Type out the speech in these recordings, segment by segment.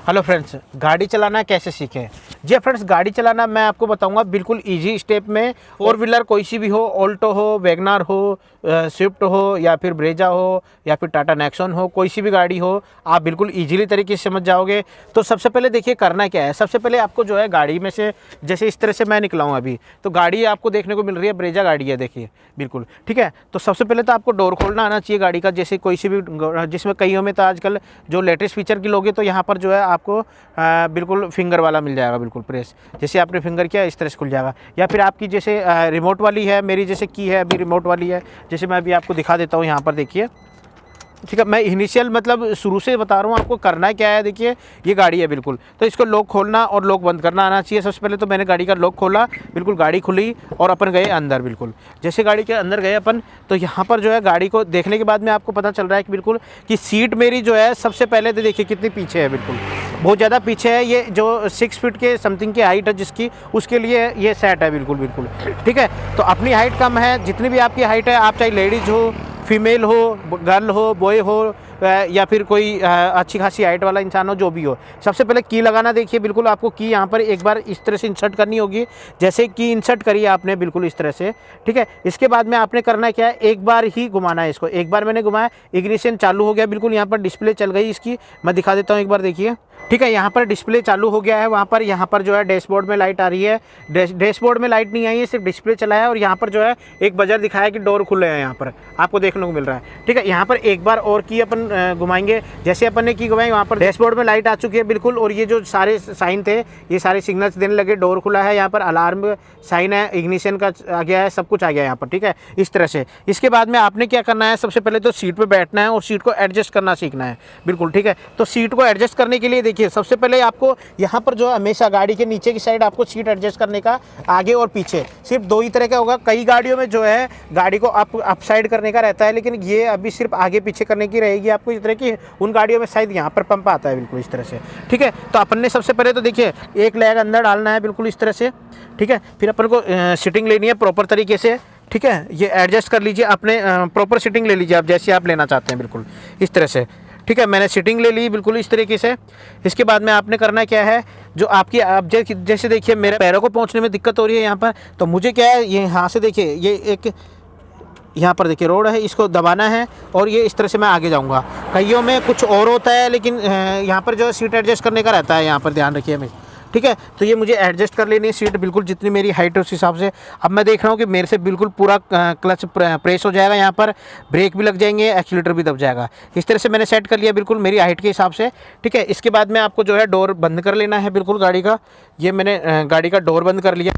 Hello friends, गाड़ी चलाना कैसे सीखें। जी फ्रेंड्स, गाड़ी चलाना मैं आपको बताऊंगा बिल्कुल इजी स्टेप में। फोर व्हीलर कोई सी भी हो, ऑल्टो हो, वैगनार हो, स्विफ्ट हो या फिर ब्रेजा हो या फिर टाटा नेक्सॉन हो, कोई सी भी गाड़ी हो, आप बिल्कुल इजीली तरीके से समझ जाओगे। तो सबसे पहले देखिए करना क्या है। सबसे पहले आपको जो है गाड़ी में से, जैसे इस तरह से मैं निकला हूँ अभी, तो गाड़ी आपको देखने को मिल रही है, ब्रेजा गाड़ी है, देखिए बिल्कुल ठीक है। तो सबसे पहले तो आपको डोर खोलना आना चाहिए गाड़ी का, जैसे कोई सी भी, जिसमें कईयों में तो आजकल जो लेटेस्ट फीचर की लोगे तो यहाँ पर जो है आपको बिल्कुल फिंगर वाला मिल जाएगा, बिल्कुल प्रेस, जैसे आपने फिंगर किया इस तरह से खुल जाएगा। या फिर आपकी जैसे रिमोट वाली है, मेरी जैसे की है अभी रिमोट वाली है, जैसे मैं अभी आपको दिखा देता हूँ, यहाँ पर देखिए ठीक है। मैं इनिशियल मतलब शुरू से बता रहा हूँ आपको करना क्या है। देखिए ये गाड़ी है बिल्कुल, तो इसको लॉक खोलना और लॉक बंद करना आना चाहिए। सबसे पहले तो मैंने गाड़ी का लॉक खोला, बिल्कुल गाड़ी खुली और अपन गए अंदर। बिल्कुल जैसे गाड़ी के अंदर गए अपन, तो यहाँ पर जो है गाड़ी को देखने के बाद में आपको पता चल रहा है कि बिल्कुल कि सीट मेरी जो है सबसे पहले तो देखिए कितनी पीछे है, बिल्कुल बहुत ज़्यादा पीछे है। ये जो 6 फीट के समथिंग की हाइट है जिसकी, उसके लिए ये सेट है बिल्कुल बिल्कुल ठीक है। तो अपनी हाइट कम है, जितनी भी आपकी हाइट है, आप चाहे लेडीज़ हो, फीमेल हो, गर्ल हो, बॉय हो, या फिर कोई अच्छी खासी हाइट वाला इंसान हो, जो भी हो, सबसे पहले की लगाना। देखिए बिल्कुल आपको की यहाँ पर एक बार इस तरह से इंसर्ट करनी होगी, जैसे की इंसर्ट करी है आपने बिल्कुल इस तरह से ठीक है। इसके बाद में आपने करना क्या है, एक बार ही घुमाना है इसको। एक बार मैंने घुमाया, इग्निशन चालू हो गया, बिल्कुल यहाँ पर डिस्प्ले चल गई इसकी, मैं दिखा देता हूँ एक बार, देखिए ठीक है। यहाँ पर डिस्प्ले चालू हो गया है, वहाँ पर यहाँ पर जो है डैशबोर्ड में लाइट आ रही है। डैशबोर्ड में लाइट नहीं आई है, सिर्फ डिस्प्ले चला है। और यहाँ पर जो है एक बजर दिखाया कि डोर खुले हैं, यहाँ पर आपको देखने को मिल रहा है ठीक है। यहाँ पर एक बार और की अपन घुमाएंगे, जैसे अपन ने की घुमाई, वहाँ पर डैशबोर्ड में लाइट आ चुकी है बिल्कुल। और ये जो सारे साइन थे, ये सारे सिग्नल्स देने लगे, डोर खुला है, यहाँ पर अलार्म साइन है, इग्निशन का आ गया है, सब कुछ आ गया है यहाँ पर ठीक है, इस तरह से। इसके बाद में आपने क्या करना है, सबसे पहले तो सीट पर बैठना है और सीट को एडजस्ट करना सीखना है बिल्कुल ठीक है। तो सीट को एडजस्ट करने के लिए देखिए सबसे पहले आपको यहाँ पर जो हमेशा गाड़ी के नीचे की साइड आपको सीट एडजस्ट करने का, आगे और पीछे सिर्फ दो ही तरह का होगा। कई गाड़ियों में जो है गाड़ी को अप साइड करने का रहता है, लेकिन ये अभी सिर्फ आगे पीछे करने की रहेगी आपको इस तरह की। उन गाड़ियों में शायद यहाँ पर पंप आता है बिल्कुल इस तरह से ठीक है। तो अपन ने सबसे पहले तो देखिए एक लेग अंदर डालना है बिल्कुल इस तरह से ठीक है। फिर अपन को सीटिंग लेनी है प्रॉपर तरीके से ठीक है। ये एडजस्ट कर लीजिए, अपने प्रॉपर सीटिंग ले लीजिए आप, जैसे आप लेना चाहते हैं बिल्कुल इस तरह से ठीक है। मैंने सीटिंग ले ली बिल्कुल इस तरीके से। इसके बाद में आपने करना क्या है, जो आपकी आप जैसे देखिए मेरे पैरों को पहुंचने में दिक्कत हो रही है यहाँ पर, तो मुझे क्या है, ये यहाँ से देखिए ये एक यहाँ पर देखिए रोड है, इसको दबाना है और ये इस तरह से मैं आगे जाऊँगा। कईयों में कुछ और होता है, लेकिन यहाँ पर जो है सीट एडजस्ट करने का रहता है, यहाँ पर ध्यान रखिए हमें ठीक है। तो ये मुझे एडजस्ट कर लेनी है सीट बिल्कुल, जितनी मेरी हाइट है उस हिसाब से। अब मैं देख रहा हूँ कि मेरे से बिल्कुल पूरा क्लच प्रेस हो जाएगा, यहाँ पर ब्रेक भी लग जाएंगे, एक्सीलेटर भी दब जाएगा। इस तरह से मैंने सेट कर लिया बिल्कुल मेरी हाइट के हिसाब से ठीक है। इसके बाद में आपको जो है डोर बंद कर लेना है बिल्कुल गाड़ी का। ये मैंने गाड़ी का डोर बंद कर लिया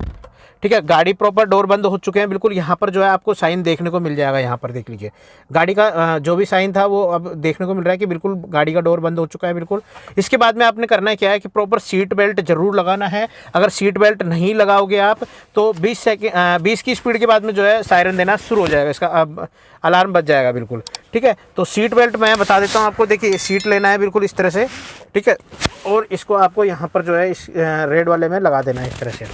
ठीक है। गाड़ी प्रॉपर डोर बंद हो चुके हैं बिल्कुल। यहाँ पर जो है आपको साइन देखने को मिल जाएगा, यहाँ पर देख लीजिए गाड़ी का जो भी साइन था वो अब देखने को मिल रहा है कि बिल्कुल गाड़ी का डोर बंद हो चुका है बिल्कुल। इसके बाद में आपने करना क्या है कि प्रॉपर सीट बेल्ट जरूर लगाना है। अगर सीट बेल्ट नहीं लगाओगे आप तो 20 की स्पीड के बाद में जो है सायरन देना शुरू हो जाएगा, इसका अब अलार्म बज जाएगा बिल्कुल ठीक है। तो सीट बेल्ट मैं बता देता हूँ आपको, देखिए सीट लेना है बिल्कुल इस तरह से ठीक है। और इसको आपको यहाँ पर जो है इस रेड वाले में लगा देना है इस तरह से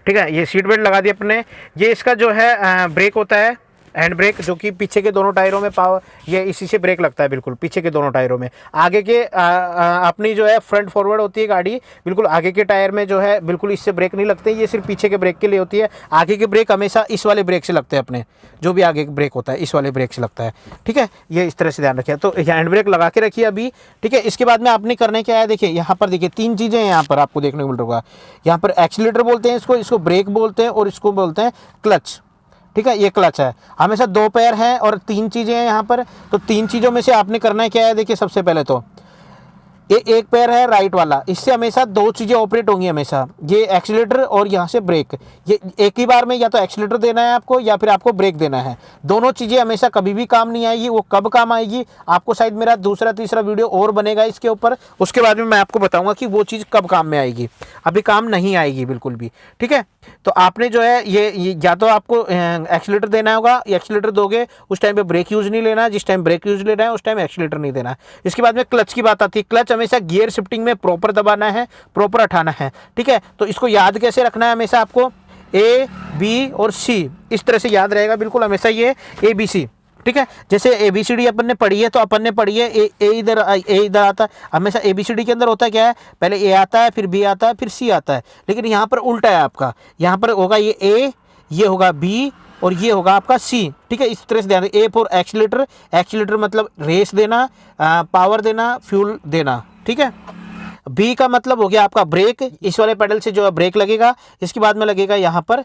ठीक है। ये सीट बेल्ट लगा दी अपने। ये इसका जो है ब्रेक होता है, हैंड ब्रेक, जो कि पीछे के दोनों टायरों में पावर, ये इसी से ब्रेक लगता है बिल्कुल पीछे के दोनों टायरों में। आगे के अपनी जो है फ्रंट फॉरवर्ड होती है गाड़ी बिल्कुल, आगे के टायर में जो है बिल्कुल इससे ब्रेक नहीं लगते, ये सिर्फ पीछे के ब्रेक के लिए होती है। आगे के ब्रेक हमेशा इस वाले ब्रेक से लगते हैं अपने, जो भी आगे ब्रेक होता है इस वाले ब्रेक से लगता है ठीक है। ये इस तरह से ध्यान रखिए। तो हैंड ब्रेक लगा के रखिए अभी ठीक है। इसके बाद में आपने करना क्या है, देखिए यहाँ पर देखिए 3 चीज़ें यहाँ पर आपको देखने को मिल रहा है। यहाँ पर एक्सीलेटर बोलते हैं इसको ब्रेक बोलते हैं और इसको बोलते हैं क्लच ठीक है। ये क्लच है, हमेशा 2 पैर हैं और 3 चीज़ें हैं यहाँ पर। तो 3 चीज़ों में से आपने करना है क्या है, देखिए सबसे पहले तो ये एक पैर है राइट वाला, इससे हमेशा 2 चीज़ें ऑपरेट होंगी हमेशा, ये एक्सीलेटर और यहाँ से ब्रेक। ये एक ही बार में या तो एक्सीलेटर देना है आपको या फिर आपको ब्रेक देना है। दोनों चीज़ें हमेशा कभी भी काम नहीं आएगी। वो कब काम आएगी आपको शायद मेरा दूसरा तीसरा वीडियो और बनेगा इसके ऊपर, उसके बाद में मैं आपको बताऊंगा कि वो चीज़ कब काम में आएगी। अभी काम नहीं आएगी बिल्कुल भी ठीक है। तो आपने जो है ये या तो आपको एक्सीलेटर देना होगा, एक्सीलेटर दोगे उस टाइम पे ब्रेक यूज़ नहीं लेना, जिस टाइम ब्रेक यूज़ लेना है उस टाइम एक्सीलेटर नहीं देना। इसके बाद में क्लच की बात आती है। क्लच हमेशा गियर शिफ्टिंग में प्रॉपर दबाना है, प्रॉपर उठाना है ठीक है। तो इसको याद कैसे रखना है, हमेशा आपको A, B और C इस तरह से याद रहेगा बिल्कुल हमेशा, ये A B C ठीक है। जैसे ABCD अपन ने पढ़ी है, तो अपन ने पढ़ी है ए इधर आता है। हमेशा ABCD के अंदर होता क्या है, पहले A आता है, फिर B आता है, फिर C आता है। लेकिन यहाँ पर उल्टा है आपका, यहाँ पर होगा ये A, ये होगा B और ये होगा आपका C। ठीक है, इस तरह से ध्यान दें। A फॉर एक्सीलेटर, एक्सीलेटर मतलब रेस देना, पावर देना, फ्यूल देना। ठीक है। B का मतलब हो गया आपका ब्रेक, इस वाले पेडल से जो है ब्रेक लगेगा। इसके बाद में लगेगा यहाँ पर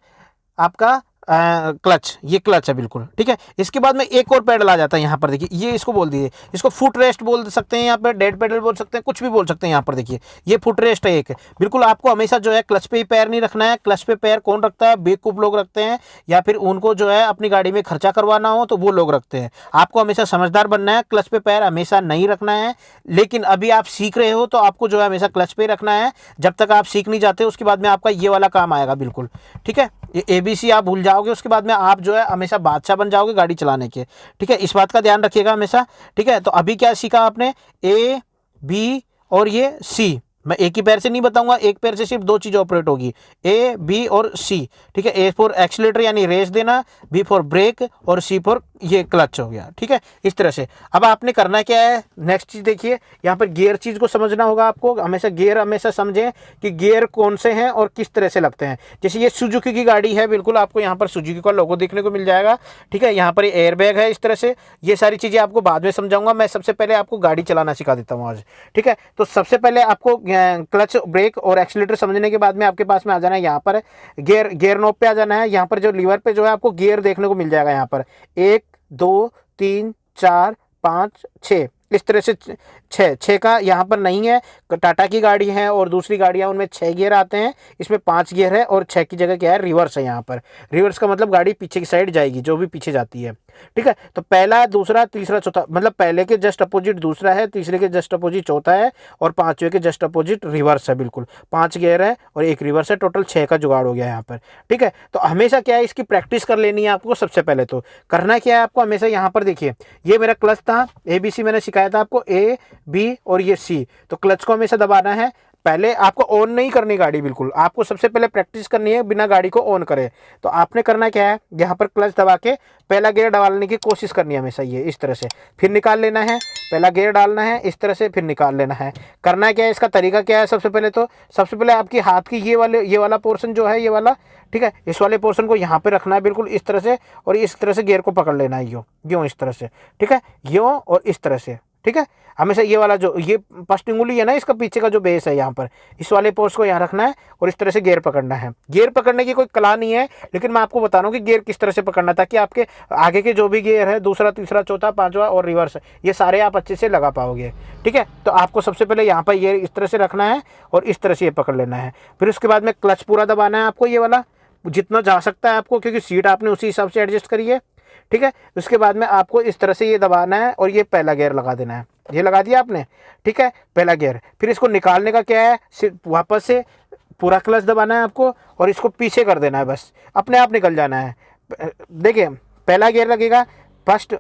आपका क्लच, ये क्लच है बिल्कुल। ठीक है। इसके बाद में एक और पेडल आ जाता है यहाँ पर, देखिए ये इसको बोल दीजिए, इसको फुट रेस्ट बोल सकते हैं, यहाँ पर डेड पेडल बोल सकते हैं, कुछ भी बोल सकते हैं। यहाँ पर देखिए ये फुट रेस्ट है एक। बिल्कुल आपको हमेशा जो है क्लच पे ही पैर नहीं रखना है। क्लच पे पैर कौन रखता है, बेवकूफ लोग रखते हैं, या फिर उनको जो है अपनी गाड़ी में खर्चा करवाना हो तो वो लोग रखते हैं। आपको हमेशा समझदार बनना है, क्लच पे पैर हमेशा नहीं रखना है। लेकिन अभी आप सीख रहे हो तो आपको जो है हमेशा क्लच पे रखना है। जब तक आप सीख नहीं जाते उसके बाद में आपका ये वाला काम आएगा बिल्कुल। ठीक है। ये ABC आप भूल जाओगे, उसके बाद में आप जो है हमेशा बादशाह बन जाओगे गाड़ी चलाने के। ठीक है, इस बात का ध्यान रखिएगा हमेशा। ठीक है। तो अभी क्या सीखा आपने, A B और ये C। मैं एक ही पैर से नहीं बताऊंगा, एक पैर से सिर्फ दो चीज़ ऑपरेट होगी, A B और C। ठीक है। A फॉर एक्सीलेटर यानी रेस देना, B फॉर ब्रेक और C फॉर ये क्लच हो गया। ठीक है, इस तरह से। अब आपने करना क्या है, नेक्स्ट चीज़ देखिए, यहाँ पर गियर चीज़ को समझना होगा आपको। हमेशा गियर हमेशा समझें कि गियर कौन से हैं और किस तरह से लगते हैं। जैसे ये सुजुकी की गाड़ी है, बिल्कुल आपको यहाँ पर सुजुकी का लोगो देखने को मिल जाएगा। ठीक है, यहाँ पर एयर बैग है इस तरह से। ये सारी चीज़ें आपको बाद में समझाऊंगा, मैं सबसे पहले आपको गाड़ी चलाना सिखा देता हूँ आज। ठीक है, तो सबसे पहले आपको क्लच, ब्रेक और एक्सीलेटर समझने के बाद में आपके पास में आ जाना है यहाँ पर गियर नॉब पे आ जाना है। यहाँ पर जो लीवर पे जो है आपको गियर देखने को मिल जाएगा। यहाँ पर 1 2 3 4 5 6 इस तरह से छः का यहाँ पर नहीं है। टाटा की गाड़ी है और दूसरी गाड़ियाँ उनमें 6 गियर आते हैं, इसमें 5 गियर है और 6 की जगह क्या है, रिवर्स है। यहाँ पर रिवर्स का मतलब गाड़ी पीछे की साइड जाएगी, जो भी पीछे जाती है। ठीक है, तो पहला, दूसरा, तीसरा, चौथा, मतलब पहले के जस्ट अपोजिट दूसरा है, तीसरे के जस्ट अपोजिट चौथा है और पांचवे के जस्ट अपोजिट रिवर्स है। बिल्कुल 5 गियर है और 1 रिवर्स है, टोटल 6 का जुगाड़ हो गया यहाँ पर। ठीक है, तो हमेशा क्या है, इसकी प्रैक्टिस कर लेनी है आपको। सबसे पहले तो करना क्या है आपको, हमेशा यहाँ पर देखिए, ये मेरा क्लच था, ABC मैंने सिखाया था आपको, A B और ये C। तो क्लच को हमेशा दबाना है। पहले आपको ऑन नहीं करनी गाड़ी, बिल्कुल आपको सबसे पहले प्रैक्टिस करनी है बिना गाड़ी को ऑन करे। तो आपने करना क्या है, यहाँ पर क्लच दबा के पहला गियर डालने की कोशिश करनी है हमेशा, ये इस तरह से, फिर निकाल लेना है। पहला गियर डालना है इस तरह से, फिर निकाल लेना है। करना क्या है, इसका तरीका क्या है, सबसे पहले आपकी हाथ की ये वाला पोर्शन जो है, ये वाला, ठीक है, इस वाले पोर्शन को यहाँ पे रखना है बिल्कुल इस तरह से, और इस तरह से गियर को पकड़ लेना है, यूँ इस तरह से। ठीक है, यूँ और इस तरह से। ठीक है, हमेशा ये वाला जो ये फर्स्ट उंगली है ना, इसका पीछे का जो बेस है यहाँ पर, इस वाले पोर्स को यहाँ रखना है और इस तरह से गियर पकड़ना है। गियर पकड़ने की कोई कला नहीं है, लेकिन मैं आपको बता रहा हूँ कि गियर किस तरह से पकड़ना, ताकि आपके आगे के जो भी गियर है, दूसरा, तीसरा, चौथा, पांचवा और रिवर्स, ये सारे आप अच्छे से लगा पाओगे। ठीक है, तो आपको सबसे पहले यहाँ पर ये इस तरह से रखना है और इस तरह से ये पकड़ लेना है। फिर उसके बाद में क्लच पूरा दबाना है आपको, ये वाला जितना जा सकता है आपको, क्योंकि सीट आपने उसी हिसाब से एडजस्ट करी है। ठीक है, उसके बाद में आपको इस तरह से ये दबाना है और ये पहला गियर लगा देना है। ये लगा दिया आपने, ठीक है, पहला गियर। फिर इसको निकालने का क्या है, सिर्फ वापस से पूरा क्लच दबाना है आपको और इसको पीछे कर देना है, बस अपने आप निकल जाना है। देखिए पहला गियर लगेगा, फर्स्ट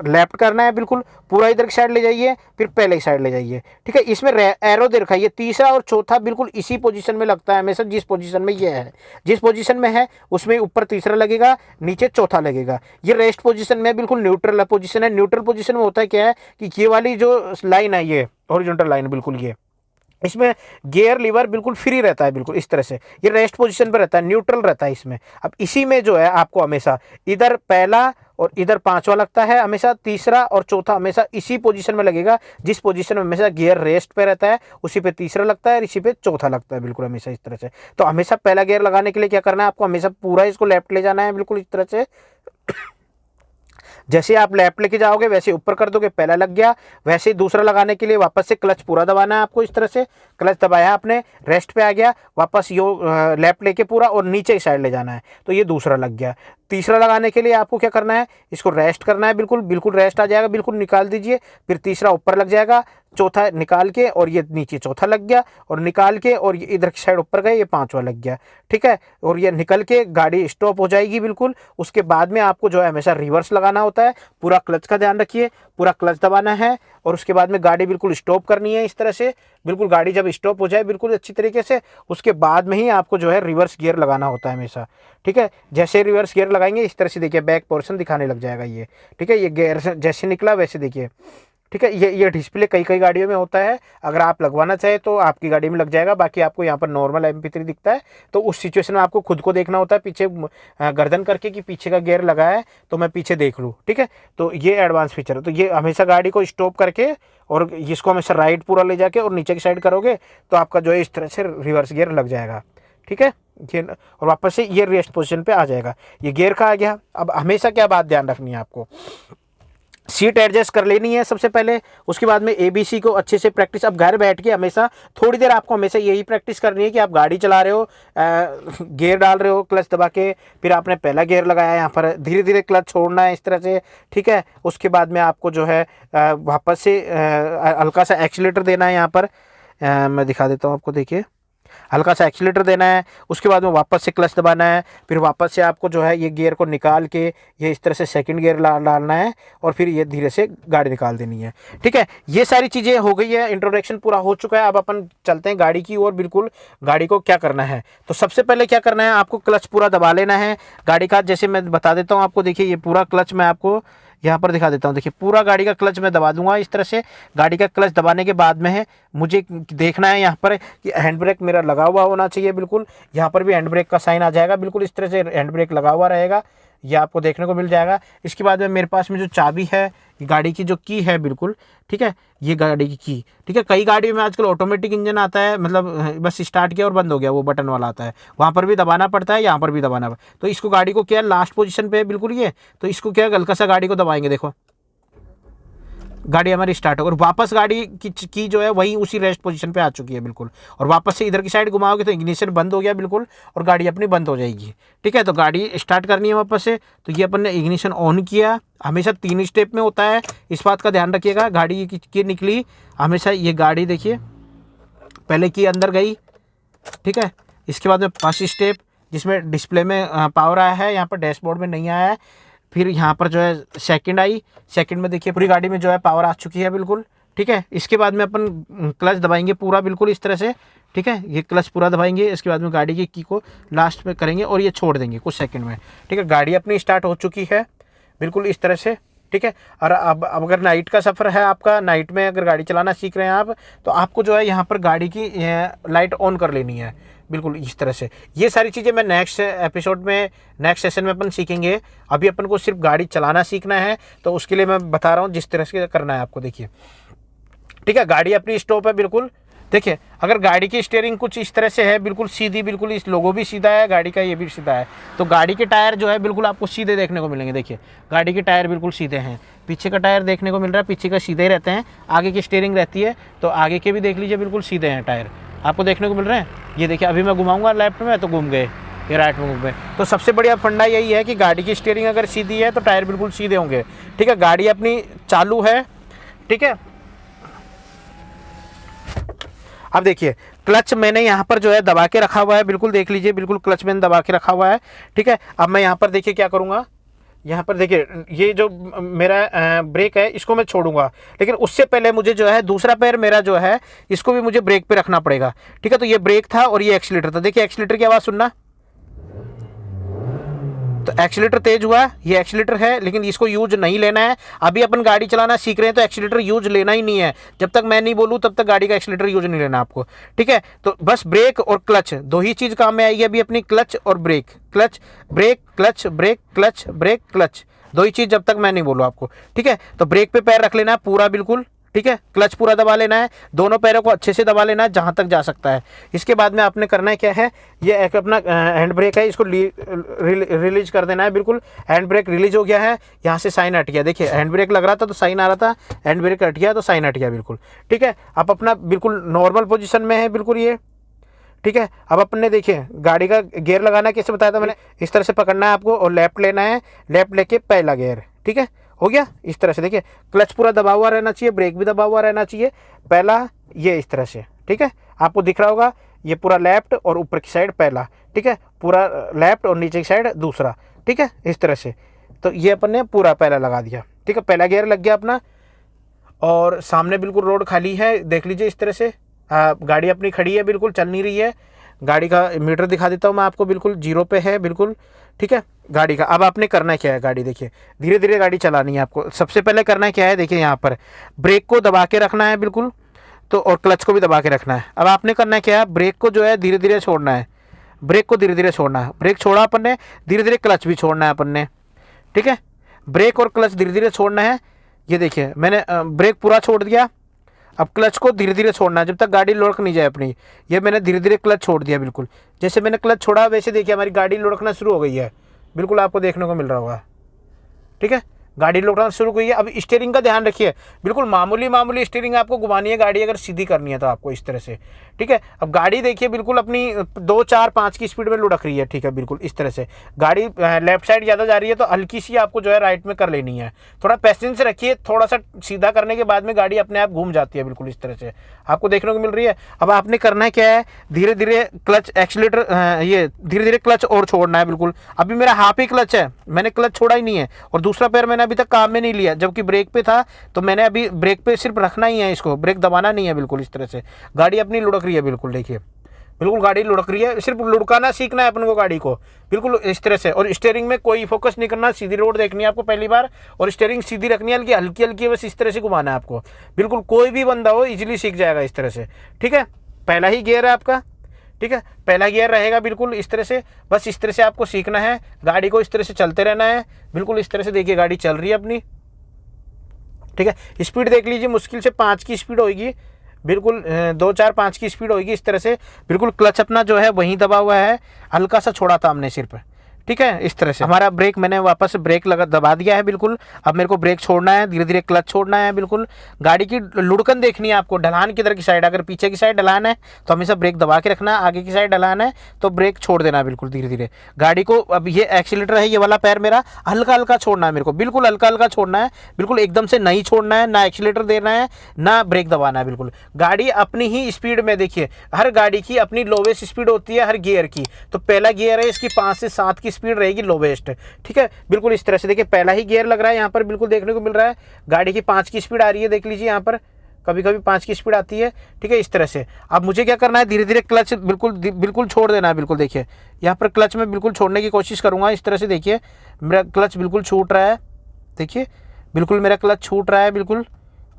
लेफ्ट करना है, बिल्कुल पूरा इधर की साइड ले जाइए, फिर पहले की साइड ले जाइए। ठीक है, इसमें एरो दे रखा है, ये तीसरा और चौथा बिल्कुल इसी पोजीशन में लगता है हमेशा, जिस पोजीशन में ये है, जिस पोजीशन में है उसमें ऊपर तीसरा लगेगा, नीचे चौथा लगेगा। ये रेस्ट पोजीशन में बिल्कुल न्यूट्रल पोजीशन है। न्यूट्रल पोजीशन में होता है क्या है कि ये वाली जो लाइन है, ये हॉरिजॉन्टल लाइन, बिल्कुल ये, इसमें गियर लीवर बिल्कुल फ्री रहता है, बिल्कुल इस तरह से, ये रेस्ट पोजीशन पर रहता है, न्यूट्रल रहता है इसमें। अब इसी में जो है आपको हमेशा इधर पहला और इधर पांचवा लगता है, हमेशा तीसरा और चौथा हमेशा इसी पोजीशन में लगेगा, जिस पोजीशन में हमेशा गियर रेस्ट पे रहता है उसी पे तीसरा लगता है और इसी पे चौथा लगता है, बिल्कुल हमेशा इस तरह से। तो हमेशा पहला गियर लगाने के लिए क्या करना है आपको, हमेशा पूरा इसको लेफ्ट ले जाना है, बिल्कुल इस तरह से। जैसे आप लेफ्ट लेके जाओगे वैसे ऊपर कर दोगे, पहला लग गया। वैसे ही दूसरा लगाने के लिए वापस से क्लच पूरा दबाना है आपको, इस तरह से क्लच दबाया आपने, रेस्ट पे आ गया, वापस यो लेफ्ट लेके पूरा और नीचे की साइड ले जाना है, तो ये दूसरा लग गया। तीसरा लगाने के लिए आपको क्या करना है, इसको रेस्ट करना है, बिल्कुल बिल्कुल रेस्ट आ जाएगा, बिल्कुल निकाल दीजिए, फिर तीसरा ऊपर लग जाएगा, चौथा निकाल के और ये नीचे चौथा लग गया, और निकाल के और ये इधर की साइड ऊपर गए, ये पांचवा लग गया, ठीक है। और ये निकल के गाड़ी स्टॉप हो जाएगी बिल्कुल। उसके बाद में आपको जो है हमेशा रिवर्स लगाना होता है, पूरा क्लच का ध्यान रखिए, पूरा क्लच दबाना है, और उसके बाद में गाड़ी बिल्कुल स्टॉप करनी है इस तरह से। बिल्कुल गाड़ी जब स्टॉप हो जाए बिल्कुल अच्छी तरीके से, उसके बाद में ही आपको जो है रिवर्स गियर लगाना होता है हमेशा, ठीक है। जैसे रिवर्स गियर लगाएंगे इस तरह से देखिए बैक पोर्शन दिखाने लग जाएगा ये, ठीक है। ये गियर जैसे निकला वैसे देखिए, ठीक है। ये डिस्प्ले कई कई गाड़ियों में होता है, अगर आप लगवाना चाहे तो आपकी गाड़ी में लग जाएगा। बाकी आपको यहाँ पर नॉर्मल MP3 दिखता है, तो उस सिचुएशन में आपको खुद को देखना होता है पीछे गर्दन करके कि पीछे का गियर लगा है तो मैं पीछे देख लूँ, ठीक है। तो ये एडवांस फीचर है। तो ये हमेशा गाड़ी को स्टॉप करके और इसको हमेशा राइट पूरा ले जाके और नीचे की साइड करोगे तो आपका जो है इस तरह से रिवर्स गियर लग जाएगा, ठीक है। ये और वापस से ये रेस्ट पोजीशन पे आ जाएगा। ये गियर का आ गया। अब हमेशा क्या बात ध्यान रखनी है आपको, सीट एडजस्ट कर लेनी है सबसे पहले। उसके बाद में ABC को अच्छे से प्रैक्टिस, अब घर बैठ के हमेशा थोड़ी देर आपको हमेशा यही प्रैक्टिस करनी है कि आप गाड़ी चला रहे हो, गियर डाल रहे हो क्लच दबा के, फिर आपने पहला गियर लगाया, यहाँ पर धीरे धीरे क्लच छोड़ना है इस तरह से, ठीक है। उसके बाद में आपको जो है वापस से हल्का सा एक्सीलेटर देना है। यहाँ पर मैं दिखा देता हूँ आपको, देखिए हल्का सा एक्सीलेटर देना है। उसके बाद में वापस से क्लच दबाना है, फिर वापस से आपको जो है ये गियर को निकाल के ये इस तरह से सेकंड गियर डालना है, और फिर ये धीरे से गाड़ी निकाल देनी है, ठीक है। ये सारी चीज़ें हो गई है, इंट्रोडक्शन पूरा हो चुका है। अब अपन चलते हैं गाड़ी की ओर। बिल्कुल गाड़ी को क्या करना है, तो सबसे पहले क्या करना है, आपको क्लच पूरा दबा लेना है गाड़ी का। जैसे मैं बता देता हूँ आपको, देखिए ये पूरा क्लच मैं आपको यहाँ पर दिखा देता हूँ। देखिए पूरा गाड़ी का क्लच मैं दबा दूंगा इस तरह से। गाड़ी का क्लच दबाने के बाद में है मुझे देखना है यहाँ पर कि हैंड ब्रेक मेरा लगा हुआ होना चाहिए बिल्कुल। यहाँ पर भी हैंड ब्रेक का साइन आ जाएगा, बिल्कुल इस तरह से हैंड ब्रेक लगा हुआ रहेगा, ये आपको देखने को मिल जाएगा। इसके बाद में मेरे पास में जो चाबी है, गाड़ी की जो की है बिल्कुल, ठीक है, ये गाड़ी की की, ठीक है। कई गाड़ियों में आजकल ऑटोमेटिक इंजन आता है, मतलब बस स्टार्ट किया और बंद हो गया, वो बटन वाला आता है, वहाँ पर भी दबाना पड़ता है, यहाँ पर भी दबाना पड़ता है। तो इसको गाड़ी को क्या लास्ट पोजीशन पे है बिल्कुल ये, तो इसको क्या हल्का सा गाड़ी को दबाएंगे, देखो गाड़ी हमारी स्टार्ट हो, और वापस गाड़ी की जो है वही उसी रेस्ट पोजीशन पे आ चुकी है बिल्कुल। और वापस से इधर की साइड घुमाओगे तो इग्निशन बंद हो गया बिल्कुल, और गाड़ी अपनी बंद हो जाएगी, ठीक है। तो गाड़ी स्टार्ट करनी है वापस से, तो ये अपन ने इग्निशन ऑन किया। हमेशा 3 स्टेप में होता है, इस बात का ध्यान रखिएगा। गाड़ी की निकली हमेशा, ये गाड़ी देखिए पहले की अंदर गई, ठीक है। इसके बाद में फर्स्ट स्टेप जिसमें डिस्प्ले में पावर आया है, यहाँ पर डैशबोर्ड में नहीं आया है। फिर यहाँ पर जो है सेकंड आई, सेकंड में देखिए पूरी गाड़ी में जो है पावर आ चुकी है बिल्कुल, ठीक है। इसके बाद में अपन क्लच दबाएंगे पूरा बिल्कुल इस तरह से, ठीक है। ये क्लच पूरा दबाएंगे, इसके बाद में गाड़ी की को लास्ट में करेंगे और ये छोड़ देंगे कुछ सेकंड में, ठीक है। गाड़ी अपनी स्टार्ट हो चुकी है बिल्कुल इस तरह से, ठीक है। और अब अगर नाइट का सफ़र है आपका, नाइट में अगर गाड़ी चलाना सीख रहे हैं आप, तो आपको जो है यहाँ पर गाड़ी की लाइट ऑन कर लेनी है बिल्कुल इस तरह से। ये सारी चीज़ें मैं नेक्स्ट एपिसोड में, नेक्स्ट सेशन में अपन सीखेंगे। अभी अपन को सिर्फ गाड़ी चलाना सीखना है, तो उसके लिए मैं बता रहा हूँ जिस तरह से करना है आपको, देखिए, ठीक है। गाड़ी अपनी स्टॉप है बिल्कुल, देखिए अगर गाड़ी की स्टीयरिंग कुछ इस तरह से है बिल्कुल सीधी, बिल्कुल इस लोगो भी सीधा है, गाड़ी का ये भी सीधा है, तो गाड़ी के टायर जो है बिल्कुल आपको सीधे देखने को मिलेंगे। देखिए गाड़ी के टायर बिल्कुल सीधे हैं, पीछे का टायर देखने को मिल रहा है, पीछे का सीधे ही रहते हैं, आगे की स्टीयरिंग रहती है, तो आगे के भी देख लीजिए बिल्कुल सीधे हैं टायर, आपको देखने को मिल रहे हैं। ये देखिए अभी मैं घुमाऊंगा लेफ्ट में तो घूम गए, ये राइट में घूम गए। तो सबसे बढ़िया फंडा यही है कि गाड़ी की स्टीयरिंग अगर सीधी है तो टायर बिल्कुल सीधे होंगे, ठीक है। गाड़ी अपनी चालू है, ठीक है। अब देखिए क्लच मैंने यहाँ पर जो है दबा के रखा हुआ है, बिल्कुल देख लीजिए, बिल्कुल क्लच मैंने दबा के रखा हुआ है, ठीक है। अब मैं यहाँ पर देखिए क्या करूँगा, यहाँ पर देखिए ये जो मेरा ब्रेक है इसको मैं छोड़ूंगा, लेकिन उससे पहले मुझे जो है दूसरा पैर मेरा जो है इसको भी मुझे ब्रेक पे रखना पड़ेगा, ठीक है। तो ये ब्रेक था और ये एक्सीलेटर था, देखिए एक्सीलेटर की आवाज़ सुनना, तो एक्सीलेटर तेज हुआ, ये एक्सीलेटर है, लेकिन इसको यूज नहीं लेना है। अभी अपन गाड़ी चलाना सीख रहे हैं तो एक्सीलेटर यूज लेना ही नहीं है, जब तक मैं नहीं बोलूँ तब तक गाड़ी का एक्सीलेटर यूज नहीं लेना आपको, ठीक है। तो बस ब्रेक और क्लच दो ही चीज़ काम में आएगी अभी अपनी, क्लच और brake, clutch brake, clutch brake, clutch brake, clutch, दो ही चीज़ जब तक मैं नहीं बोलूँ आपको, ठीक है। तो ब्रेक पे पैर रख लेना है पूरा बिल्कुल, ठीक है। क्लच पूरा दबा लेना है, दोनों पैरों को अच्छे से दबा लेना है जहाँ तक जा सकता है। इसके बाद में आपने करना है क्या है, ये एक अपना हैंड ब्रेक है, इसको रिलीज कर देना है बिल्कुल। हैंड ब्रेक रिलीज हो गया है, यहाँ से साइन हट गया, देखिए हैंड ब्रेक लग रहा था तो साइन आ रहा था, हैंड ब्रेक हट गया तो साइन हट गया बिल्कुल, ठीक है। अब अपना बिल्कुल नॉर्मल पोजिशन में है बिल्कुल ये, ठीक है। अब अपने देखिए गाड़ी का गियर लगाना कैसे बताया था मैंने, इस तरह से पकड़ना है आपको और लेफ्ट लेना है, लेफ्ट लेके पहला गियर, ठीक है, हो गया। इस तरह से देखिए क्लच पूरा दबा हुआ रहना चाहिए, ब्रेक भी दबा हुआ रहना चाहिए। पहला ये इस तरह से, ठीक है, आपको दिख रहा होगा ये पूरा लेफ्ट और ऊपर की साइड पहला, ठीक है, पूरा लेफ्ट और नीचे की साइड दूसरा, ठीक है, इस तरह से। तो ये अपन ने पूरा पहला लगा दिया, ठीक है, पहला गियर लग गया अपना। और सामने बिल्कुल रोड खाली है, देख लीजिए इस तरह से। गाड़ी अपनी खड़ी है, बिल्कुल चल नहीं रही है। गाड़ी का मीटर दिखा देता हूँ मैं आपको, बिल्कुल जीरो पे है बिल्कुल, ठीक है, गाड़ी का। अब आपने करना क्या है, गाड़ी देखिए धीरे धीरे गाड़ी चलानी है आपको। सबसे पहले करना क्या है, देखिए यहाँ पर ब्रेक को दबा के रखना है बिल्कुल, तो और क्लच को भी दबा के रखना है। अब आपने करना क्या है, ब्रेक को जो है धीरे धीरे छोड़ना है, ब्रेक को धीरे धीरे छोड़ना है। ब्रेक छोड़ा अपन ने, धीरे धीरे क्लच भी छोड़ना है अपन ने, ठीक है, ब्रेक और क्लच धीरे धीरे छोड़ना है। ये देखिए मैंने ब्रेक पूरा छोड़ दिया, अब क्लच को धीरे धीरे छोड़ना है जब तक गाड़ी लुढ़क नहीं जाए अपनी। ये मैंने धीरे धीरे क्लच छोड़ दिया बिल्कुल। जैसे मैंने क्लच छोड़ा वैसे देखिए हमारी गाड़ी लुढ़कना शुरू हो गई है, बिल्कुल आपको देखने को मिल रहा होगा, ठीक है, गाड़ी लुढ़कना शुरू हुई है। अब स्टीयरिंग का ध्यान रखिए, बिल्कुल मामूली मामूली स्टीयरिंग आपको घुमानी है गाड़ी अगर सीधी करनी है तो आपको इस तरह से, ठीक है। अब गाड़ी देखिए बिल्कुल अपनी 2, 4, 5 की स्पीड में लुढ़क रही है, ठीक है, बिल्कुल इस तरह से। गाड़ी लेफ्ट साइड ज़्यादा जा रही है तो हल्की सी आपको जो है राइट में कर लेनी है। थोड़ा पेशेंस रखिए, थोड़ा सा सीधा करने के बाद में गाड़ी अपने आप घूम जाती है, बिल्कुल इस तरह से आपको देखने को मिल रही है। अब आपने करना है क्या है, धीरे धीरे क्लच एक्सीलेटर, ये धीरे धीरे क्लच और छोड़ना है बिल्कुल। अभी मेरा हाफ ही क्लच है, मैंने क्लच छोड़ा ही नहीं है, और दूसरा पैर मैंने अभी तक काम में नहीं लिया, जबकि ब्रेक पे था। तो मैंने अभी ब्रेक पे सिर्फ रखना ही है, इसको ब्रेक दबाना नहीं है, बिल्कुल इस तरह से। गाड़ी अपनी लुढ़क रही है, बिल्कुल देखिए, बिल्कुल गाड़ी लुढ़क रही है। सिर्फ लुढ़काना सीखना है अपन को गाड़ी को, बिल्कुल इस तरह से। और स्टीयरिंग में कोई फोकस नहीं करना, सीधी रोड देखनी है आपको पहली बार, और स्टीयरिंग सीधी रखनी है, हल्की हल्की बस इस तरह से घुमाना है आपको। बिल्कुल कोई भी बंदा हो इजीली सीख जाएगा इस तरह से, ठीक है। पहला ही गियर है आपका, ठीक है, पहला गियर रहेगा बिल्कुल इस तरह से। बस इस तरह से आपको सीखना है, गाड़ी को इस तरह से चलते रहना है, बिल्कुल इस तरह से। देखिए गाड़ी चल रही है अपनी, ठीक है। स्पीड देख लीजिए, मुश्किल से 5 की स्पीड होगी, बिल्कुल 2, 4, 5 की स्पीड होगी इस तरह से। बिल्कुल क्लच अपना जो है वहीं दबा हुआ है, हल्का सा छोड़ा था हमने सिर्फ, ठीक है, इस तरह से। हमारा ब्रेक मैंने वापस ब्रेक लगा दबा दिया है बिल्कुल। अब मेरे को ब्रेक छोड़ना है, धीरे धीरे क्लच छोड़ना है बिल्कुल। गाड़ी की लुढ़कन देखनी है आपको, ढलान किधर की साइड, अगर पीछे की साइड ढलान है तो हमेशा ब्रेक दबा के रखना, आगे की साइड ढलान है तो ब्रेक छोड़ देना है बिल्कुल धीरे धीरे गाड़ी को। अब ये एक्सीलेटर है, ये वाला पैर मेरा हल्का हल्का छोड़ना है मेरे को, बिल्कुल हल्का हल्का छोड़ना है, बिल्कुल एकदम से नहीं छोड़ना है, ना एक्सीलेटर देना है ना ब्रेक दबाना है। बिल्कुल गाड़ी अपनी ही स्पीड में, देखिए हर गाड़ी की अपनी लोवेस्ट स्पीड होती है हर गियर की। तो पहला गियर है, इसकी 5 से 7 की स्पीड रहेगी लोवेस्ट, ठीक है, बिल्कुल इस तरह से। देखिए पहला ही गियर लग रहा है यहाँ पर, बिल्कुल देखने को मिल रहा है। गाड़ी की 5 की स्पीड आ रही है, देख लीजिए यहाँ पर, कभी कभी 5 की स्पीड आती है, ठीक है, इस तरह से। अब मुझे क्या करना है, धीरे धीरे क्लच बिल्कुल छोड़ देना है, बिल्कुल देखिए यहाँ पर क्लच में बिल्कुल छोड़ने की कोशिश करूँगा इस तरह से। देखिए मेरा क्लच बिल्कुल छूट रहा है, देखिए बिल्कुल मेरा क्लच छूट रहा है, बिल्कुल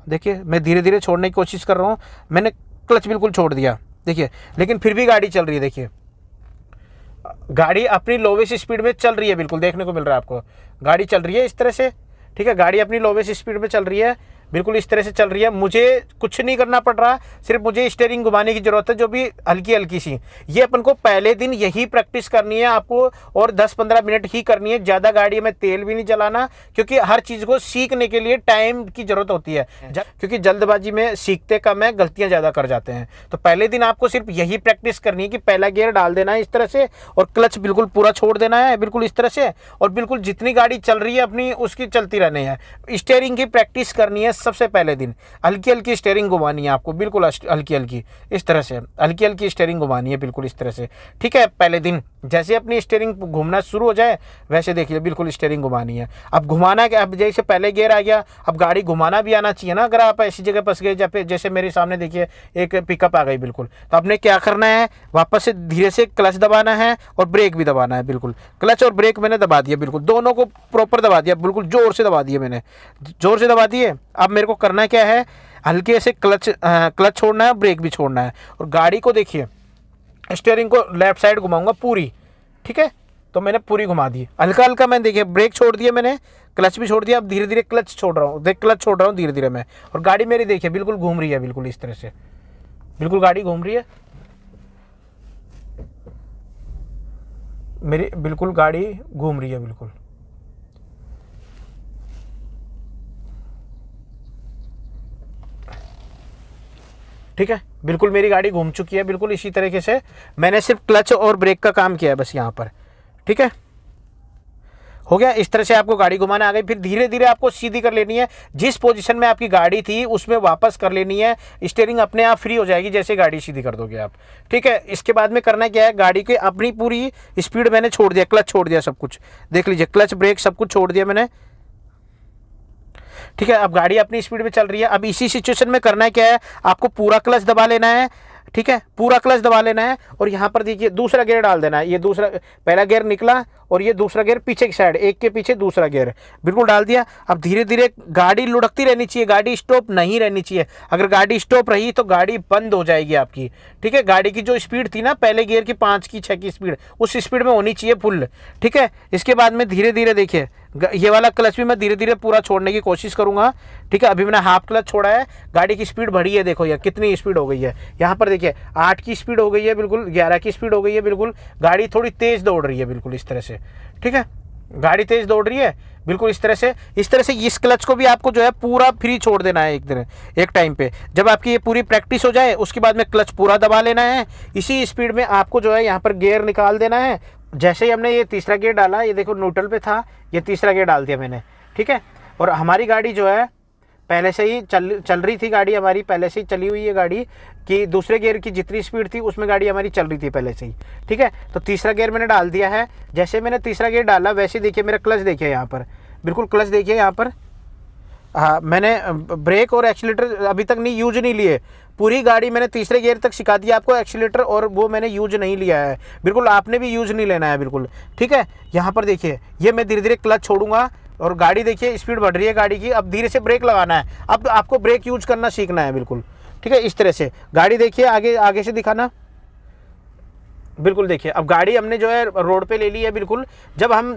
देखिए मैं धीरे धीरे छोड़ने की कोशिश कर रहा हूँ। मैंने क्लच बिल्कुल छोड़ दिया, देखिए, लेकिन फिर भी गाड़ी चल रही है। देखिए गाड़ी अपनी लोवेस्ट स्पीड में चल रही है, बिल्कुल देखने को मिल रहा है आपको, गाड़ी चल रही है इस तरह से, ठीक है, गाड़ी अपनी लोवेस्ट स्पीड में चल रही है, बिल्कुल इस तरह से चल रही है। मुझे कुछ नहीं करना पड़ रहा, सिर्फ मुझे स्टीयरिंग घुमाने की जरूरत है, जो भी हल्की हल्की सी। ये अपन को पहले दिन यही प्रैक्टिस करनी है आपको, और 10-15 मिनट ही करनी है। ज़्यादा गाड़ी में तेल भी नहीं जलाना, क्योंकि हर चीज़ को सीखने के लिए टाइम की जरूरत होती है, क्योंकि जल्दबाजी में सीखते कम है, गलतियाँ ज़्यादा कर जाते हैं। तो पहले दिन आपको सिर्फ यही प्रैक्टिस करनी है कि पहला गियर डाल देना है इस तरह से, और क्लच बिल्कुल पूरा छोड़ देना है, बिल्कुल इस तरह से। और बिल्कुल जितनी गाड़ी चल रही है अपनी उसकी चलती रहनी है। स्टीयरिंग की प्रैक्टिस करनी है सबसे पहले दिन, हल्की हल्की स्टीयरिंग घुमानी है आपको, बिल्कुल हल्की हल्की इस तरह से, हल्की हल्की स्टीयरिंग घुमानी है, बिल्कुल इस तरह से, ठीक है। पहले दिन जैसे अपनी स्टीयरिंग घूमना शुरू हो जाए वैसे देखिए बिल्कुल स्टीयरिंग घुमानी है। अब घुमाना क्या, अब जैसे पहले गियर आ गया, अब गाड़ी घुमाना भी आना चाहिए ना। अगर आप ऐसी जगह फंस गए जैसे मेरे सामने देखिए एक पिकअप आ गई, बिल्कुल, तो आपने क्या करना है, वापस से धीरे से क्लच दबाना है और ब्रेक भी दबाना है। बिल्कुल क्लच और ब्रेक मैंने दबा दिया, बिल्कुल दोनों को प्रॉपर दबा दिया, बिल्कुल जोर से दबा दिए मैंने, जोर से दबा दिए। अब मेरे को करना क्या है, हल्के से क्लच छोड़ना है, ब्रेक भी छोड़ना है। और गाड़ी को देखिए स्टीयरिंग को लेफ्ट साइड घुमाऊंगा पूरी, ठीक है, तो मैंने पूरी घुमा दी, हल्का हल्का। मैंने देखिए ब्रेक छोड़ दिया, मैंने क्लच भी छोड़ दिया। अब धीरे धीरे क्लच छोड़ रहा हूँ, क्लच छोड़ रहा हूँ धीरे धीरे मैं, और गाड़ी मेरी देखिए बिल्कुल घूम रही है, बिल्कुल इस तरह से, बिल्कुल गाड़ी घूम रही है मेरी, बिल्कुल गाड़ी घूम रही है, बिल्कुल ठीक है, बिल्कुल मेरी गाड़ी घूम चुकी है। बिल्कुल इसी तरीके से मैंने सिर्फ क्लच और ब्रेक का काम किया है बस यहाँ पर, ठीक है। हो गया। इस तरह से आपको गाड़ी घुमाना आ गई। फिर धीरे धीरे आपको सीधी कर लेनी है, जिस पोजीशन में आपकी गाड़ी थी उसमें वापस कर लेनी है। स्टीयरिंग अपने आप फ्री हो जाएगी जैसे गाड़ी सीधी कर दोगे आप, ठीक है। इसके बाद में करना क्या है, गाड़ी की अपनी पूरी स्पीड मैंने छोड़ दिया, क्लच छोड़ दिया, सब कुछ देख लीजिए, क्लच ब्रेक सब कुछ छोड़ दिया मैंने, ठीक है। अब गाड़ी अपनी स्पीड में चल रही है। अब इसी सिचुएशन में करना है क्या है, आपको पूरा क्लच दबा लेना है, ठीक है, पूरा क्लच दबा लेना है। और यहाँ पर देखिए दूसरा गियर डाल देना है। ये दूसरा, पहला गियर निकला और ये दूसरा गियर पीछे की साइड, एक के पीछे दूसरा गियर बिल्कुल डाल दिया। अब धीरे धीरे गाड़ी लुढ़कती रहनी चाहिए, गाड़ी स्टॉप नहीं रहनी चाहिए। अगर गाड़ी स्टॉप रही तो गाड़ी बंद हो जाएगी आपकी, ठीक है। गाड़ी की जो स्पीड थी ना पहले गियर की 5 की 6 की स्पीड, उस स्पीड में होनी चाहिए फुल, ठीक है। इसके बाद में धीरे धीरे देखिए ये वाला क्लच भी मैं धीरे धीरे पूरा छोड़ने की कोशिश करूंगा, ठीक है। अभी मैंने हाफ क्लच छोड़ा है, गाड़ी की स्पीड बढ़ी है, देखो यार कितनी स्पीड हो गई है। यहाँ पर देखिए 8 की स्पीड हो गई है, बिल्कुल 11 की स्पीड हो गई है, बिल्कुल गाड़ी थोड़ी तेज दौड़ रही है, बिल्कुल इस तरह से, ठीक है। गाड़ी तेज दौड़ रही है बिल्कुल इस तरह से। इस क्लच को भी आपको जो है पूरा फ्री छोड़ देना है एक टाइम पे। जब आपकी ये पूरी प्रैक्टिस हो जाए उसके बाद में क्लच पूरा दबा लेना है। इसी स्पीड में आपको जो है यहाँ पर गियर निकाल देना है। जैसे ही हमने ये तीसरा गियर डाला, ये देखो न्यूट्रल पे था, ये तीसरा गियर डाल दिया मैंने, ठीक है। और हमारी गाड़ी जो है पहले से ही चल रही थी, गाड़ी हमारी पहले से ही चली हुई है गाड़ी कि दूसरे गियर की जितनी स्पीड थी उसमें गाड़ी हमारी चल रही थी पहले से ही, ठीक है। तो तीसरा गियर मैंने डाल दिया है। जैसे मैंने तीसरा गियर डाला वैसे देखिए मेरा क्लच देखिए यहाँ पर, बिल्कुल क्लच देखिए यहाँ पर। हाँ, मैंने ब्रेक और एक्सीलेटर अभी तक नहीं यूज नहीं लिए, पूरी गाड़ी मैंने तीसरे गियर तक सिखा दिया आपको, एक्सीलेटर और वो मैंने यूज नहीं लिया है, बिल्कुल आपने भी यूज नहीं लेना है, बिल्कुल, ठीक है। यहाँ पर देखिए ये मैं धीरे धीरे क्लच छोड़ूंगा और गाड़ी देखिए स्पीड बढ़ रही है गाड़ी की। अब धीरे से ब्रेक लगाना है, अब आपको ब्रेक यूज करना सीखना है, बिल्कुल, ठीक है। इस तरह से गाड़ी देखिए, आगे से दिखाना, बिल्कुल देखिए। अब गाड़ी हमने जो है रोड पे ले ली है, बिल्कुल। जब हम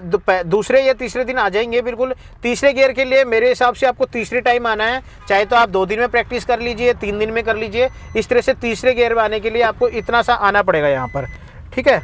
दूसरे या तीसरे दिन आ जाएंगे, बिल्कुल तीसरे गियर के लिए मेरे हिसाब से आपको तीसरे टाइम आना है। चाहे तो आप 2 दिन में प्रैक्टिस कर लीजिए, 3 दिन में कर लीजिए, इस तरह से तीसरे गियर में आने के लिए आपको इतना सा आना पड़ेगा यहाँ पर, ठीक है।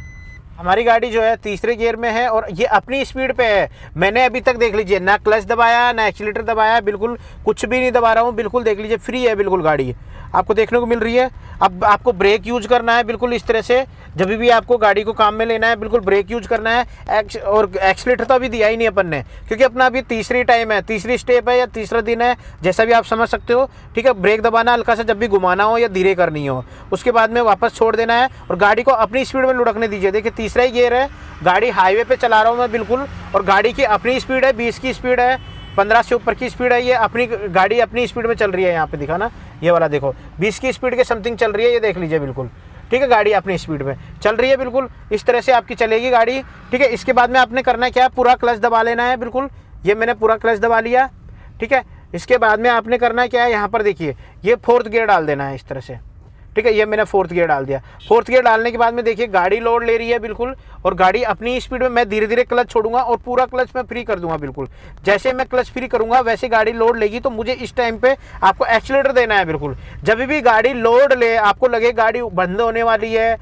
हमारी गाड़ी जो है तीसरे गियर में है और ये अपनी स्पीड पे है। मैंने अभी तक देख लीजिए ना क्लच दबाया ना एक्सीलेटर दबाया, बिल्कुल कुछ भी नहीं दबा रहा हूँ, बिल्कुल देख लीजिए फ्री है बिल्कुल गाड़ी, आपको देखने को मिल रही है। अब आपको ब्रेक यूज करना है बिल्कुल इस तरह से, जब भी आपको गाड़ी को काम में लेना है बिल्कुल ब्रेक यूज करना है। और एक्सीलेटर तो अभी दिया ही नहीं अपन ने, क्योंकि अपना अभी तीसरी टाइम है, तीसरी स्टेप है या तीसरा दिन है, जैसा भी आप समझ सकते हो, ठीक है। ब्रेक दबाना हल्का सा जब भी घुमाना हो या धीरे करनी हो, उसके बाद में वापस छोड़ देना है और गाड़ी को अपनी स्पीड में लुढ़कने दीजिए। देखिए तीसरा ही गियर है, गाड़ी हाईवे पे चला रहा हूँ मैं, बिल्कुल, और गाड़ी की अपनी स्पीड है, 20 की स्पीड है, 15 से ऊपर की स्पीड है। ये अपनी गाड़ी अपनी स्पीड में चल रही है, यहाँ पे दिखा ना, ये वाला देखो 20 की स्पीड के समथिंग चल रही है, ये देख लीजिए, बिल्कुल, ठीक है। गाड़ी अपनी स्पीड में चल रही है, बिल्कुल इस तरह से आपकी चलेगी गाड़ी, ठीक है। इसके बाद में आपने करना क्या है, पूरा क्लच दबा लेना है, बिल्कुल, ये मैंने पूरा क्लच दबा लिया, ठीक है। इसके बाद में आपने करना क्या है, यहाँ पर देखिए ये 4th गियर डाल देना है इस तरह से, ठीक है। ये मैंने 4th गियर डाल दिया। 4th गियर डालने के बाद में देखिए गाड़ी लोड ले रही है, बिल्कुल, और गाड़ी अपनी स्पीड में, मैं धीरे धीरे क्लच छोड़ूंगा और पूरा क्लच मैं फ्री कर दूंगा, बिल्कुल। जैसे मैं क्लच फ्री करूंगा वैसे गाड़ी लोड लेगी, तो मुझे इस टाइम पे आपको एक्सीलेटर देना है, बिल्कुल। जब भी गाड़ी लोड ले, आपको लगे गाड़ी बंद होने वाली है,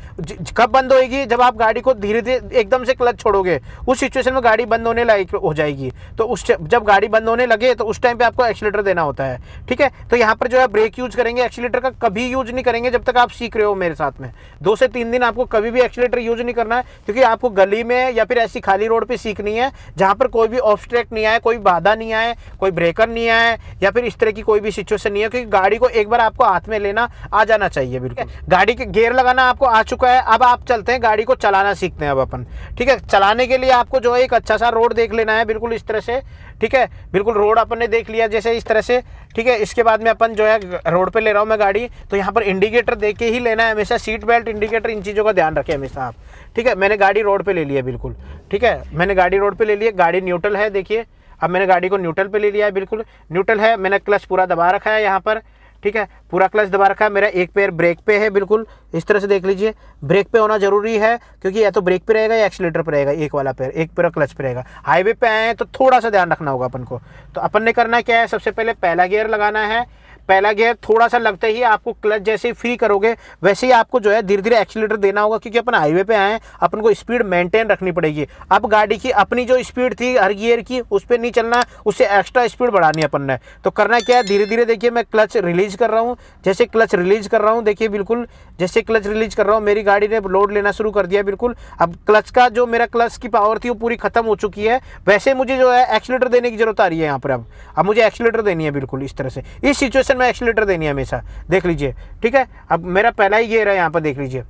कब बंद होएगी, जब आप गाड़ी को धीरे धीरे एकदम से क्लच छोड़ोगे, उस सिचुएशन में गाड़ी बंद होने लायक हो जाएगी। तो उस जब गाड़ी बंद होने लगे तो उस टाइम पे आपको एक्सीलेटर देना होता है, ठीक है। तो यहाँ पर जो है ब्रेक यूज करेंगे, एक्सीलेटर का कभी यूज नहीं करेंगे जब तक आप सीख रहे हो मेरे साथ में। 2 से 3 दिन आपको कभी भी एक्सीलेटर यूज नहीं करना है, क्योंकि आपको गली में या फिर ऐसी खाली रोड पे सीखनी है जहां पर कोई भी ऑब्स्ट्रैक्ट नहीं आए, कोई बाधा नहीं आए, कोई ब्रेकर नहीं आए, या फिर इस तरह की कोई भी सिचुएशन नहीं है। क्योंकि गाड़ी को एक बार आपको हाथ में लेना आ जाना चाहिए, बिल्कुल। गाड़ी के गियर लगाना आपको आ चुका है, अब आप चलते हैं गाड़ी को चलाना सीखते हैं अब अपन, ठीक है। चलाने के लिए आपको जो है एक अच्छा सा रोड देख लेना है, बिल्कुल इस तरह से, ठीक है। बिल्कुल रोड अपन ने देख लिया जैसे इस तरह से, ठीक है। इसके बाद में अपन जो है रोड पे ले रहा हूँ मैं गाड़ी, तो यहाँ पर इंडिकेटर देख के ही लेना है हमेशा, सीट बेल्ट, इंडिकेटर, इन चीज़ों का ध्यान रखें हमेशा आप, ठीक है। मैंने गाड़ी रोड पे ले लिया, बिल्कुल, ठीक है। मैंने गाड़ी रोड पे ले लिया, गाड़ी न्यूट्रल है, देखिए अब मैंने गाड़ी को न्यूट्रल पे ले लिया है, बिल्कुल न्यूट्रल है। मैंने क्लच पूरा दबा रखा है यहाँ पर, ठीक है, पूरा क्लच दबा रखा है। मेरा एक पैर ब्रेक पे है, बिल्कुल इस तरह से देख लीजिए, ब्रेक पे होना जरूरी है, क्योंकि या तो ब्रेक पे रहेगा या एक्सीलेटर पे रहेगा, एक वाला पैर, एक पैर क्लच पे रहेगा। हाईवे पे आए हैं तो थोड़ा सा ध्यान रखना होगा अपन को। तो अपन ने करना क्या है, सबसे पहले पहला गियर लगाना है, पहला गियर थोड़ा सा लगते ही आपको क्लच जैसे ही फ्री करोगे वैसे ही आपको जो है धीरे धीरे एक्सीलरेटर देना होगा, क्योंकि अपन हाईवे पे आए हैं, अपन को स्पीड मेंटेन रखनी पड़ेगी। अब गाड़ी की अपनी जो स्पीड थी हर गियर की उस पर नहीं चलना, उससे एक्स्ट्रा स्पीड बढ़ानी है अपन ने। तो करना क्या है, धीरे धीरे देखिए मैं क्लच रिलीज कर रहा हूँ। जैसे क्लच रिलीज कर रहा हूँ देखिए बिल्कुल, जैसे क्लच रिलीज कर रहा हूँ मेरी गाड़ी ने लोड लेना शुरू कर दिया बिल्कुल। अब क्लच का जो मेरा क्लच की पावर थी वो पूरी खत्म हो चुकी है। वैसे मुझे जो है एक्सीलरेटर देने की जरूरत आ रही है यहाँ पर। अब मुझे एक्सीलरेटर देनी है बिल्कुल इस तरह से, इस सिचुएशन में एक्सीलरेटर देनी है हमेशा, देख लीजिए। ठीक है, अब मेरा पहला ही गियर है यहाँ पर, देख लीजिए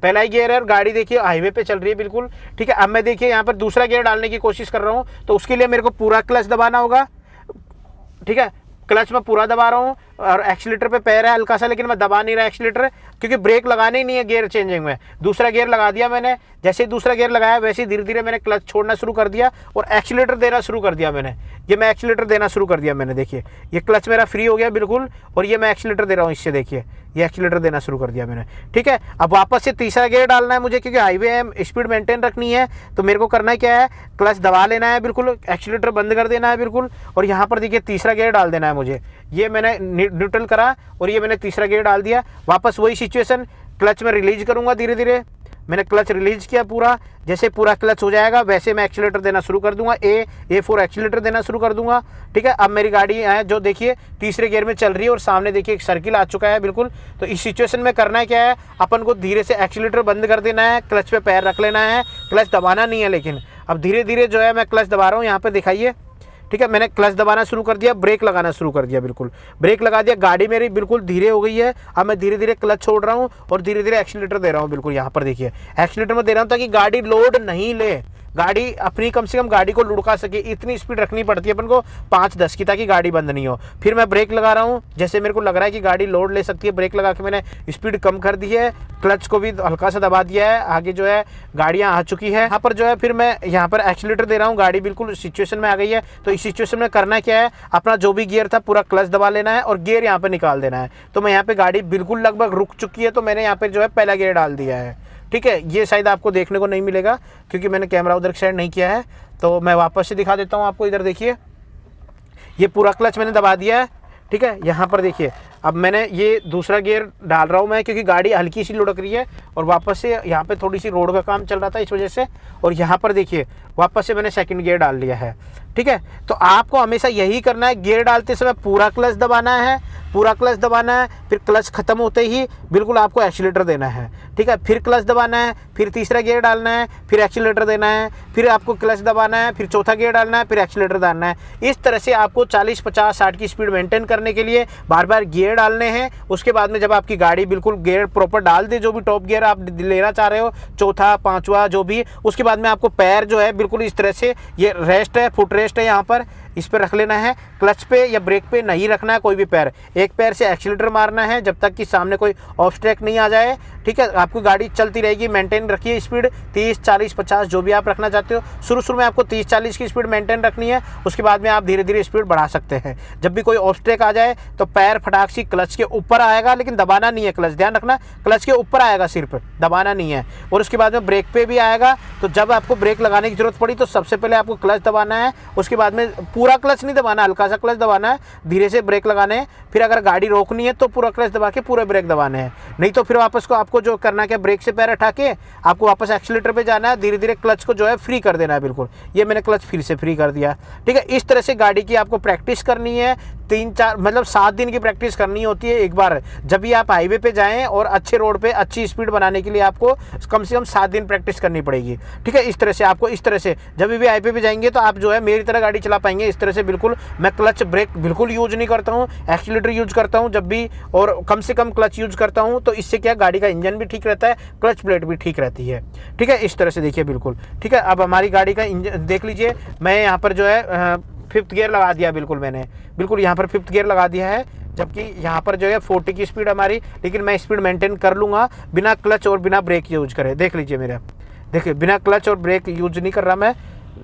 पहला ही गियर है और गाड़ी देखिए हाईवे पे चल रही है बिल्कुल। ठीक है, अब मैं देखिए यहाँ पर दूसरा गियर डालने की कोशिश कर रहा हूँ, तो उसके लिए मेरे को पूरा क्लच दबाना होगा। ठीक है, क्लच में पूरा दबा रहा हूँ और एक्सीलेटर पे पैर है हल्का सा, लेकिन मैं दबा नहीं रहा एक्सीलेटर, क्योंकि ब्रेक लगाने ही नहीं है गियर चेंजिंग में। दूसरा गियर लगा दिया मैंने, जैसे ही दूसरा गियर लगाया वैसे ही धीरे धीरे मैंने क्लच छोड़ना शुरू कर दिया और एक्सीलेटर देना शुरू कर दिया मैंने। ये मैं एक्सीलेटर देना शुरू कर दिया मैंने, देखिए ये क्लच मेरा फ्री हो गया बिल्कुल, और ये मैं एक्सीलेटर दे रहा हूँ इससे, देखिए ये एक्सीलेटर देना शुरू कर दिया मैंने। ठीक है, अब वापस से तीसरा गियर डालना है मुझे, क्योंकि हाईवे है, स्पीड मेंटेन रखनी है। तो मेरे को करना क्या है, क्लच दबा लेना है बिल्कुल, एक्सीलेटर बंद कर देना है बिल्कुल, और यहाँ पर देखिए तीसरा गियर डाल देना है मुझे। ये मैंने न्यूट्रल करा और ये मैंने तीसरा गियर डाल दिया। वापस वही सिचुएशन, क्लच में रिलीज करूँगा धीरे धीरे। मैंने क्लच रिलीज किया पूरा, जैसे पूरा क्लच हो जाएगा वैसे मैं एक्सीलेटर देना शुरू कर दूंगा, A4 एक्सीलेटर देना शुरू कर दूंगा। ठीक है, अब मेरी गाड़ी है जो देखिए तीसरे गियर में चल रही है और सामने देखिए एक सर्किल आ चुका है बिल्कुल। तो इस सिचुएशन में करना क्या है, अपन को धीरे से एक्सीलेटर बंद कर देना है, क्लच पे पैर रख लेना है, क्लच दबाना नहीं है। लेकिन अब धीरे धीरे जो है मैं क्लच दबा रहा हूँ, यहाँ पर दिखाइए। ठीक है, मैंने क्लच दबाना शुरू कर दिया, ब्रेक लगाना शुरू कर दिया बिल्कुल, ब्रेक लगा दिया, गाड़ी मेरी बिल्कुल धीरे हो गई है। अब मैं धीरे धीरे क्लच छोड़ रहा हूँ और धीरे धीरे एक्सीलेटर दे रहा हूँ बिल्कुल। यहाँ पर देखिए एक्सीलेटर में दे रहा हूँ ताकि गाड़ी लोड नहीं ले, गाड़ी अपनी कम से कम गाड़ी को लुढ़का सके, इतनी स्पीड रखनी पड़ती है अपन को 5-10 की, ताकि गाड़ी बंद नहीं हो। फिर मैं ब्रेक लगा रहा हूँ, जैसे मेरे को लग रहा है कि गाड़ी लोड ले सकती है, ब्रेक लगा के मैंने स्पीड कम कर दी है, क्लच को भी हल्का सा दबा दिया है। आगे जो है गाड़ियाँ आ चुकी है, यहाँ पर जो है फिर मैं यहाँ पर एक्सीलेटर दे रहा हूँ, गाड़ी बिल्कुल सिचुएशन में आ गई है। तो इस सिचुएशन में करना क्या है, अपना जो भी गियर था पूरा क्लच दबा लेना है और गियर यहाँ पर निकाल देना है। तो मैं यहाँ पे गाड़ी बिल्कुल लगभग रुक चुकी है, तो मैंने यहाँ पे जो है पहला गियर डाल दिया है। ठीक है, ये शायद आपको देखने को नहीं मिलेगा क्योंकि मैंने कैमरा उधर साइड नहीं किया है, तो मैं वापस से दिखा देता हूँ आपको। इधर देखिए ये पूरा क्लच मैंने दबा दिया है। ठीक है, यहाँ पर देखिए अब मैंने ये दूसरा गियर डाल रहा हूँ मैं, क्योंकि गाड़ी हल्की सी लुढ़क रही है और वापस से यहाँ पे थोड़ी सी रोड का काम चल रहा था इस वजह से। और यहाँ पर देखिए वापस से मैंने सेकंड गियर डाल लिया है। ठीक है, तो आपको हमेशा यही करना है, गियर डालते समय पूरा क्लच दबाना है, पूरा क्लच दबाना है, फिर क्लच खत्म होते ही बिल्कुल आपको एक्सीलेटर देना है। ठीक है, फिर क्लच दबाना है, फिर तीसरा गियर डालना है, फिर एक्सीलेटर देना है, फिर आपको क्लच दबाना है, फिर चौथा गियर डालना है, फिर एक्सीलेटर डालना है। इस तरह से आपको 40, 50, 60 की स्पीड मेंटेन करने के लिए बार बार गियर डालने हैं। उसके बाद में जब आपकी गाड़ी बिल्कुल गियर प्रॉपर डाल दे, जो भी टॉप गियर आप लेना चाह रहे हो, चौथा, पांचवा जो भी, उसके बाद में आपको पैर जो है बिल्कुल इस तरह से, ये रेस्ट है, फुट रेस्ट है, यहाँ पर इस पर रख लेना है। क्लच पे या ब्रेक पे नहीं रखना है कोई भी पैर, एक पैर से एक्सीलेटर मारना है जब तक कि सामने कोई ऑब्स्ट्रैक्ट नहीं आ जाए। ठीक है, आपकी गाड़ी चलती रहेगी, मेंटेन रखिए स्पीड 30, 40, 50 जो भी आप रखना चाहते हो। शुरू में आपको 30-40 की स्पीड मेंटेन रखनी है, उसके बाद में आप धीरे धीरे स्पीड बढ़ा सकते हैं। जब भी कोई ऑब्स्ट्रैक्ट आ जाए तो पैर फटाक से क्लच के ऊपर आएगा, लेकिन दबाना नहीं है क्लच, ध्यान रखना क्लच के ऊपर आएगा, सिर्फ दबाना नहीं है। और उसके बाद में ब्रेक पे भी आएगा, तो जब आपको ब्रेक लगाने की जरूरत पड़ी तो सबसे पहले आपको क्लच दबाना है, उसके बाद में पूरा क्लच नहीं दबाना, हल्का सा क्लच दबाना है, धीरे से ब्रेक लगाने हैं। फिर अगर गाड़ी रोकनी है तो पूरा क्लच दबा के पूरे ब्रेक दबाने हैं, नहीं तो फिर वापस को आपको जो करना है, ब्रेक से पैर हटा के आपको वापस एक्सीलेटर पे जाना है, धीरे धीरे क्लच को जो है फ्री कर देना है बिल्कुल। ये मैंने क्लच फिर से फ्री कर दिया। ठीक है, इस तरह से गाड़ी की आपको प्रैक्टिस करनी है, 3-4 मतलब 7 दिन की प्रैक्टिस करनी होती है एक बार। जब भी आप हाईवे पे जाएं और अच्छे रोड पे अच्छी स्पीड बनाने के लिए आपको कम से कम 7 दिन प्रैक्टिस करनी पड़ेगी। ठीक है, इस तरह से आपको, इस तरह से जब भी हाईवे पे जाएंगे तो आप जो है मेरी तरह गाड़ी चला पाएंगे इस तरह से बिल्कुल। मैं क्लच ब्रेक बिल्कुल यूज नहीं करता हूँ, एक्सीलेटर यूज करता हूँ जब भी, और कम से कम क्लच यूज करता हूँ। तो इससे क्या, गाड़ी का इंजन भी ठीक रहता है, क्लच प्लेट भी ठीक रहती है। ठीक है, इस तरह से देखिए बिल्कुल। ठीक है, अब हमारी गाड़ी का इंजन देख लीजिए, मैं यहाँ पर जो है 5th गियर लगा दिया बिल्कुल, मैंने बिल्कुल यहाँ पर 5th गियर लगा दिया है, जबकि यहाँ पर जो है 40 की स्पीड हमारी, लेकिन मैं स्पीड मेंटेन कर लूँगा बिना क्लच और बिना ब्रेक यूज करे। देख लीजिए मेरा, देखिए बिना क्लच और ब्रेक यूज नहीं कर रहा मैं,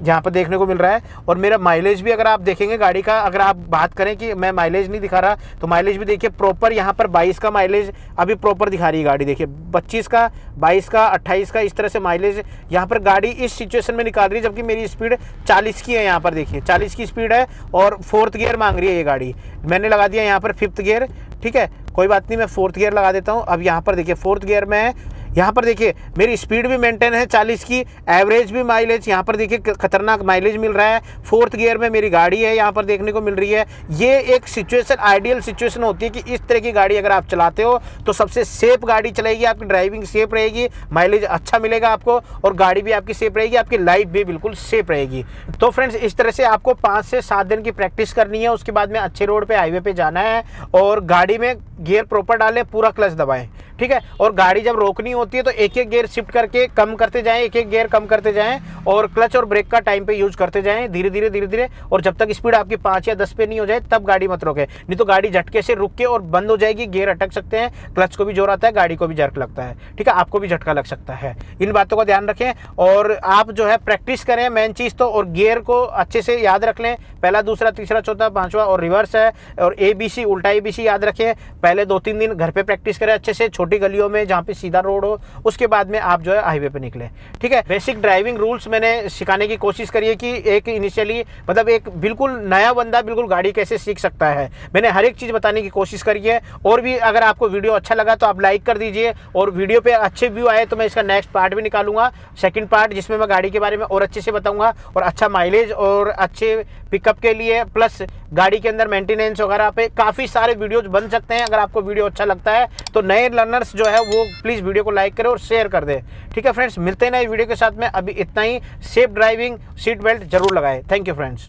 यहाँ पर देखने को मिल रहा है। और मेरा माइलेज भी अगर आप देखेंगे गाड़ी का, अगर आप बात करें कि मैं माइलेज नहीं दिखा रहा, तो माइलेज भी देखिए प्रॉपर यहाँ पर 22 का माइलेज अभी प्रॉपर दिखा रही है गाड़ी। देखिए 25 का, 22 का, 28 का, इस तरह से माइलेज यहाँ पर गाड़ी इस सिचुएशन में निकाल रही है। जबकि मेरी स्पीड 40 की है, यहाँ पर देखिए 40 की स्पीड है और 4th गियर मांग रही है ये गाड़ी। मैंने लगा दिया यहाँ पर 5th गियर, ठीक है, कोई बात नहीं, मैं 4th गियर लगा देता हूँ। अब यहाँ पर देखिए 4th गियर में है, यहाँ पर देखिए मेरी स्पीड भी मेंटेन है 40 की, एवरेज भी माइलेज यहाँ पर देखिए खतरनाक माइलेज मिल रहा है। 4th गियर में मेरी गाड़ी है यहाँ पर देखने को मिल रही है। ये एक सिचुएशन, आइडियल सिचुएशन होती है कि इस तरह की गाड़ी अगर आप चलाते हो तो सबसे सेफ गाड़ी चलेगी, आपकी ड्राइविंग सेफ रहेगी, माइलेज अच्छा मिलेगा आपको और गाड़ी भी आपकी सेफ रहेगी, आपकी लाइफ भी बिल्कुल सेफ रहेगी। तो फ्रेंड्स इस तरह से आपको 5 से 7 दिन की प्रैक्टिस करनी है। उसके बाद में अच्छे रोड पे, हाईवे पे जाना है और गाड़ी में गियर प्रॉपर डालें, पूरा क्लच दबाएं, ठीक है। और गाड़ी जब रोकनी होती है तो एक एक गियर शिफ्ट करके कम करते जाएं, एक एक गियर कम करते जाएं और क्लच और ब्रेक का टाइम पे यूज करते जाएं, धीरे धीरे धीरे धीरे। और जब तक स्पीड आपकी 5 या 10 पे नहीं हो जाए तब गाड़ी मत रोके, नहीं तो गाड़ी झटके से रुक के और बंद हो जाएगी, गियर अटक सकते हैं, क्लच को भी जोर आता है, गाड़ी को भी जर्क लगता है, ठीक है, आपको भी झटका लग सकता है। इन बातों का ध्यान रखें और आप जो है प्रैक्टिस करें मेन चीज़ तो, और गियर को अच्छे से याद रख लें, पहला, दूसरा, तीसरा, चौथा, पांचवा और रिवर्स है और ABC, उल्टा ABC याद रखें। पहले 2-3 दिन घर पे प्रैक्टिस करें अच्छे से, छोटी गलियों में जहाँ पे सीधा रोड हो, उसके बाद में आप जो है हाईवे पे निकले, ठीक है। बेसिक ड्राइविंग रूल्स मैंने सिखाने की कोशिश करी है कि एक इनिशियली मतलब एक बिल्कुल नया बंदा बिल्कुल गाड़ी कैसे सीख सकता है, मैंने हर एक चीज़ बताने की कोशिश करी है। और भी अगर आपको वीडियो अच्छा लगा तो आप लाइक कर दीजिए और वीडियो पे अच्छे व्यू आए तो मैं इसका नेक्स्ट पार्ट भी निकालूंगा, सेकंड पार्ट, जिसमें मैं गाड़ी के बारे में और अच्छे से बताऊंगा और अच्छा माइलेज और अच्छे पिकअप के लिए प्लस गाड़ी के अंदर मेंटेनेंस वगैरह पे काफ़ी सारे वीडियोज बन सकते हैं। अगर आपको वीडियो अच्छा लगता है तो नए लर्नर्स जो है वो प्लीज़ वीडियो को लाइक करें और शेयर कर दें, ठीक है फ्रेंड्स। मिलते हैं नए वीडियो के साथ में, अभी इतना ही। सेफ ड्राइविंग, सीट बेल्ट जरूर लगाएं। Thank you friends.